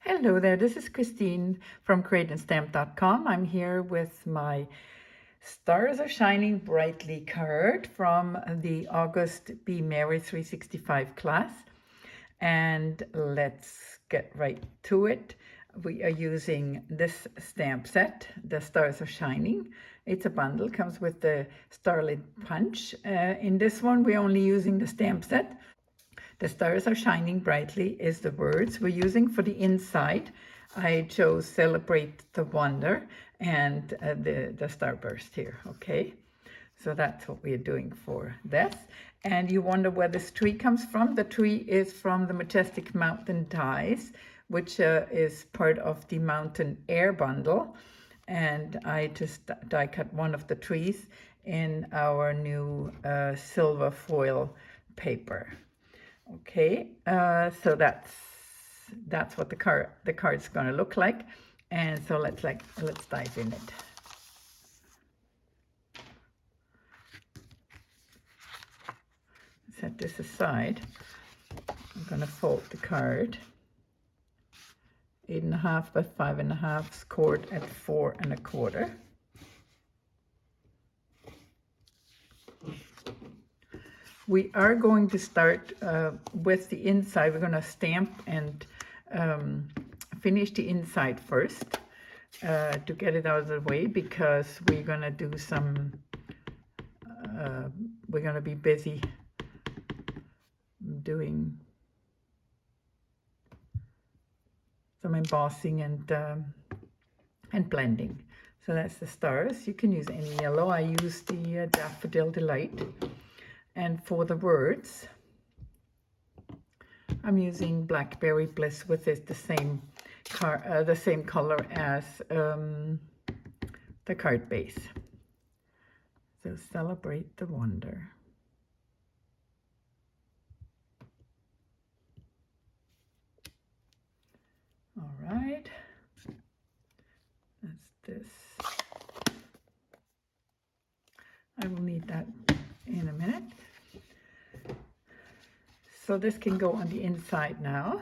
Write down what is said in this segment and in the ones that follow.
Hello there, this is Christine from CreateAndStamp.com. I'm here with my Stars Are Shining Brightly card from the August Be Merry 365 class. And let's get right to it. We are using this stamp set, the Stars Are Shining. It's a bundle, comes with the Starlit Punch. In this one, we're only using the stamp set. The stars are shining brightly is the words we're using for the inside. I chose Celebrate the Wonder and the starburst here, okay? So that's what we're doing for this. And you wonder where this tree comes from. The tree is from the Majestic Mountain Dies, which is part of the Mountain Air bundle. And I just die cut one of the trees in our new silver foil paper. Okay, so that's what the card's going to look like, and so let's dive in it. Set this aside. I'm going to fold the card 8.5 by 5.5, scored at 4 1/4. We are going to start with the inside. We're going to stamp and finish the inside first to get it out of the way, because we're going to do some, we're going to be busy doing some embossing and blending. So that's the stars. You can use any yellow. I use the Daffodil Delight. And for the words, I'm using Blackberry Bliss, with it the same color as the card base. So Celebrate the Wonder. All right, that's this. I will need that in a minute. So this can go on the inside now,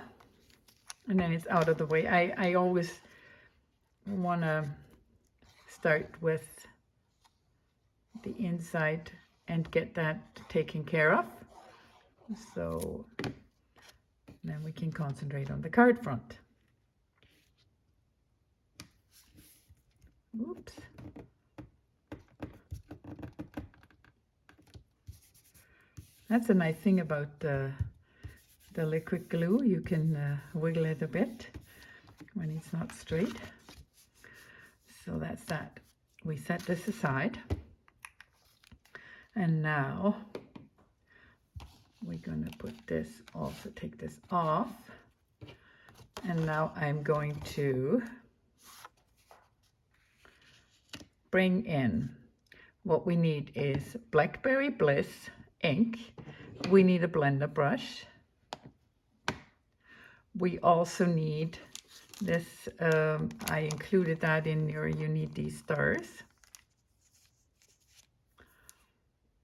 and then it's out of the way. I always want to start with the inside and get that taken care of, so then we can concentrate on the card front. Oops. That's a nice thing about the liquid glue. You can wiggle it a bit when it's not straight. So that's that. We set this aside. And now we're going to put this, also take this off. And now I'm going to bring in, what we need is Blackberry Bliss ink. We need a blender brush. We also need this, I included that in your, you need these stars.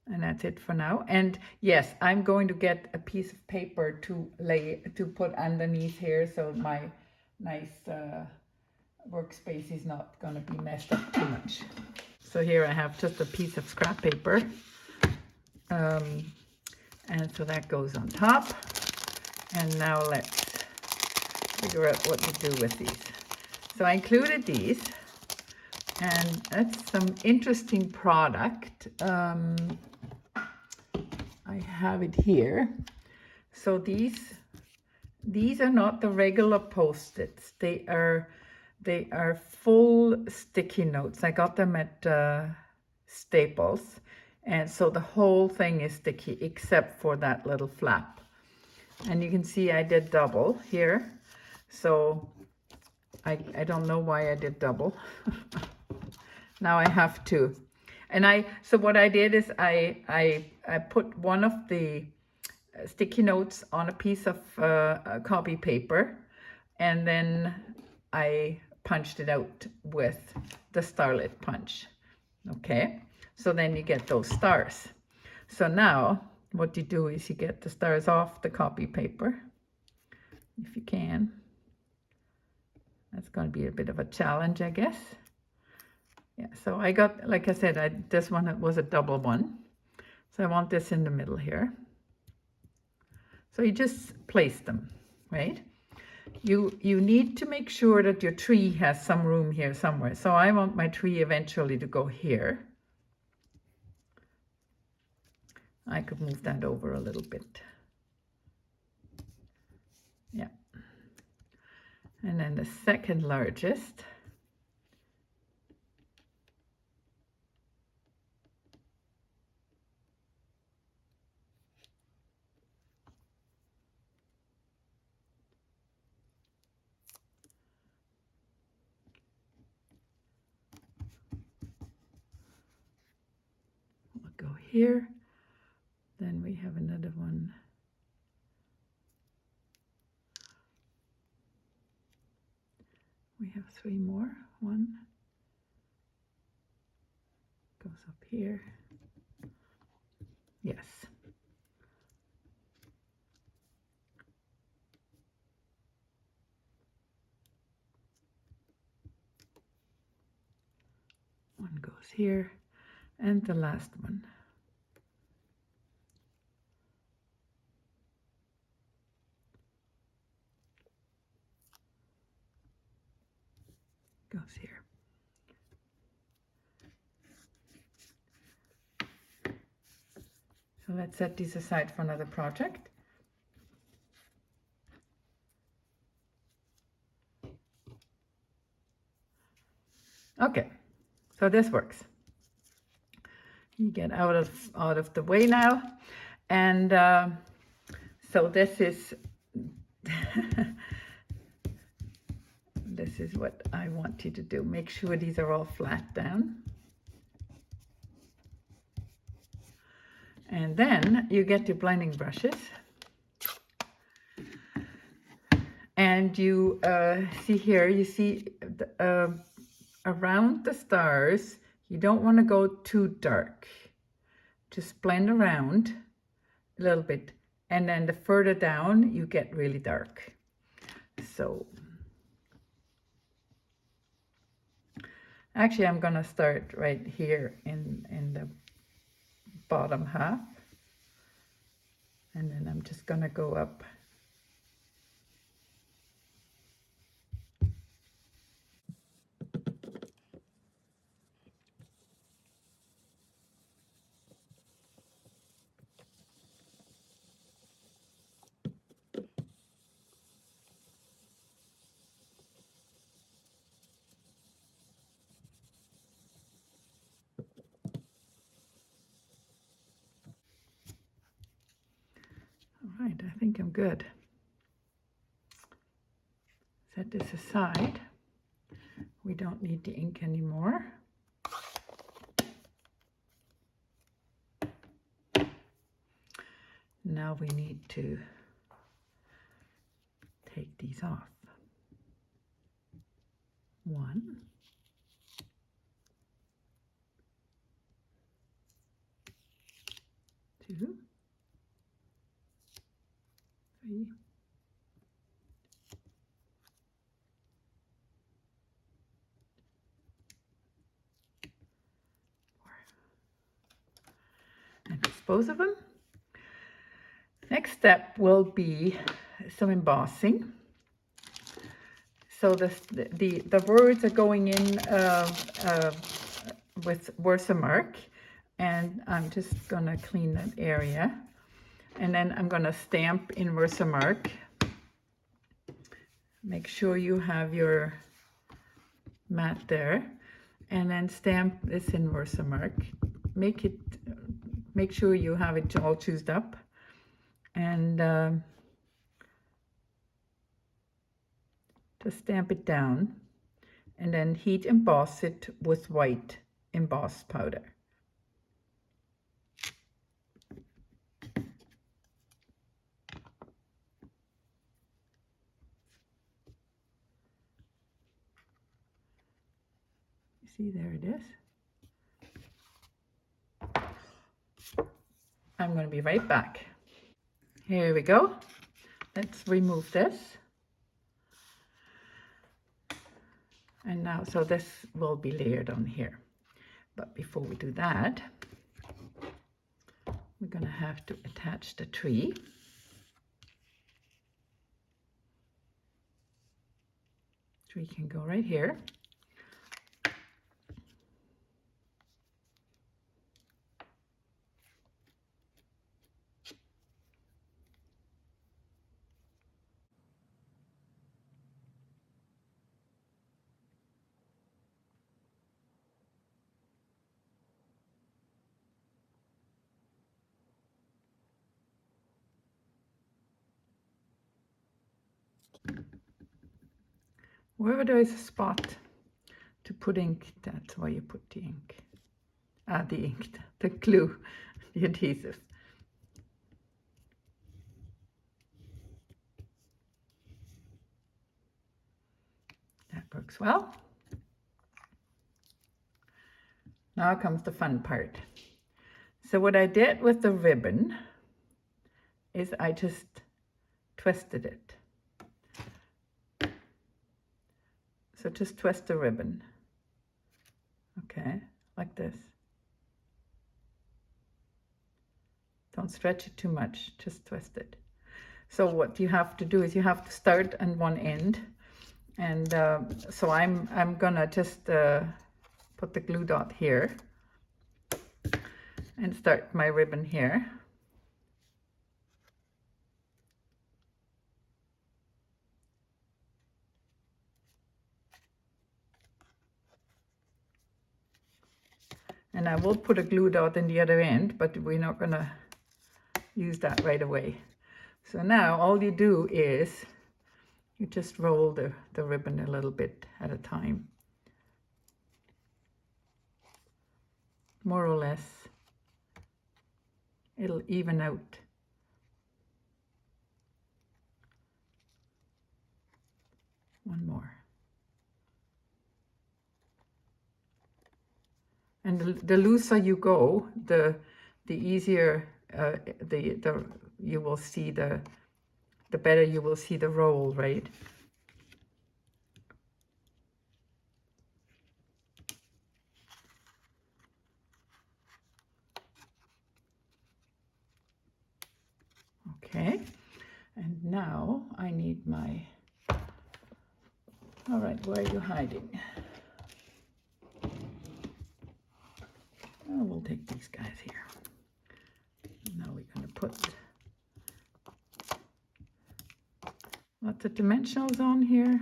And that's it for now. And yes, I'm going to get a piece of paper to put underneath here, so my nice workspace is not going to be messed up too much. So here I have just a piece of scrap paper. And so that goes on top. And now let's figure out what to do with these. So I included these, and that's some interesting product. I have it here. So these are not the regular Post-its. They are full sticky notes. I got them at Staples, and so the whole thing is sticky except for that little flap. And you can see I did double here. So I don't know why I did double. Now I have to. And so what I did is I put one of the sticky notes on a piece of copy paper, and then I punched it out with the Starlit Punch. Okay, so then you get those stars. So now what you do is you get the stars off the copy paper, if you can. going to be a bit of a challenge, I guess. Yeah, so I got, like I said, this one was a double one. So I want this in the middle here. So you just place them, right? You need to make sure that your tree has some room here somewhere. So I want my tree eventually to go here. I could move that over a little bit. Yeah. And then the second largest. We'll go here. Then we have another one. We have 3 more. One goes up here. Yes. One goes here, and the last one goes here. So let's set these aside for another project. Okay, so this works. You get out of the way now, and so this is this is what I want you to do. Make sure these are all flat down. And then you get your blending brushes. And you see here, you see around the stars, you don't want to go too dark. Just blend around a little bit. And then the further down, you get really dark. So actually, I'm going to start right here in the bottom half. And then I'm just going to go up. All right, I think I'm good. Set this aside. We don't need the ink anymore. Now we need to take these off. 1, 2, 3, 4. And dispose of them. Next step will be some embossing. So the words are going in with Versamark, and I'm just gonna clean that area. And then I'm gonna stamp in Versamark. Make sure you have your mat there, and then stamp this in Versamark. Make sure you have it all choosed up, and just stamp it down, and then heat emboss it with white emboss powder. You see, there it is. I'm going to be right back. Here we go. Let's remove this. And now, so this will be layered on here. But before we do that, we're going to have to attach the tree. Tree can go right here. Wherever there is a spot to put ink, that's where you put the ink. The glue, the adhesive. That works well. Now comes the fun part. So what I did with the ribbon is I just twisted it. So just twist the ribbon. Okay, like this. Don't stretch it too much, just twist it. So what you have to do is you have to start on one end. And so I'm gonna just put the glue dot here and start my ribbon here. And I will put a glue dot in the other end, but we're not gonna use that right away. So now all you do is you just roll the ribbon a little bit at a time. More or less. It'll even out. One more. And the looser you go, the easier you will see the better you will see the roll, right? Okay, and now I need my, all right, where are you hiding? Oh, we'll take these guys here. Now we're going to put lots of dimensionals on here.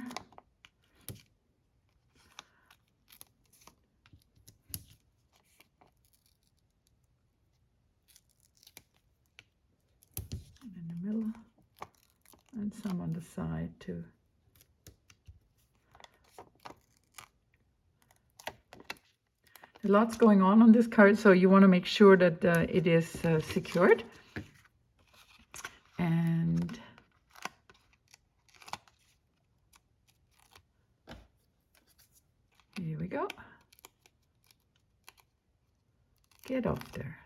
In the middle and some on the side too. Lots going on this card, so you want to make sure that it is secured. And here we go. Get off there.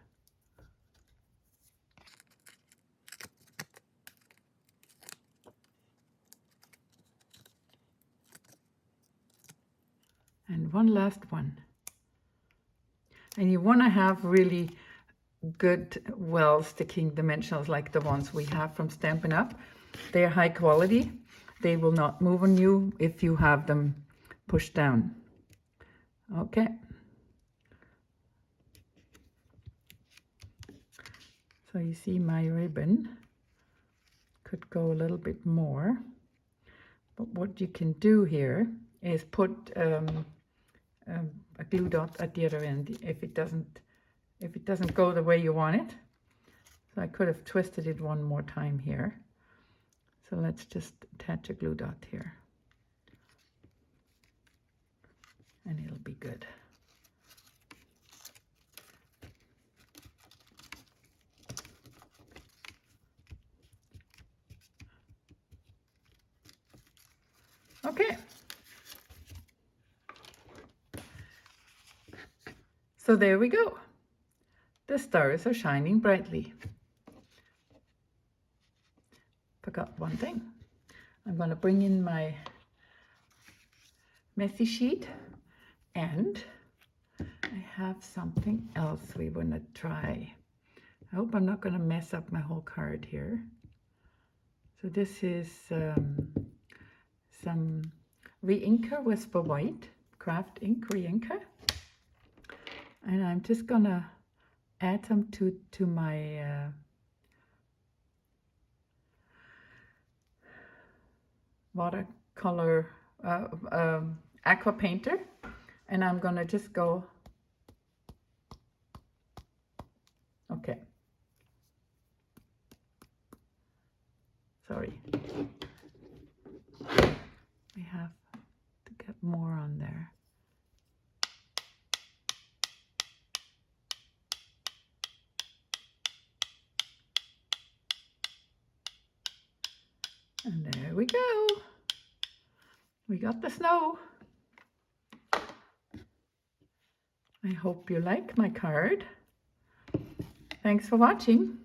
And one last one. And you want to have really good, well-sticking dimensionals like the ones we have from Stampin' Up. They're high quality. They will not move on you if you have them pushed down. Okay. So you see my ribbon could go a little bit more. But what you can do here is put a glue dot at the other end if it doesn't go the way you want it. So I could have twisted it one more time here. So let's just attach a glue dot here. And it'll be good. Okay. So there we go. The stars are shining brightly. Forgot one thing. I'm going to bring in my messy sheet. And I have something else we want to try. I hope I'm not going to mess up my whole card here. So this is some re-inker Whisper White, craft ink re-inker. And I'm just going to add some to my watercolor aqua painter, and I'm gonna just go, okay, sorry, we have to get more on there. And there we go. We got the snow. I hope you like my card. Thanks for watching.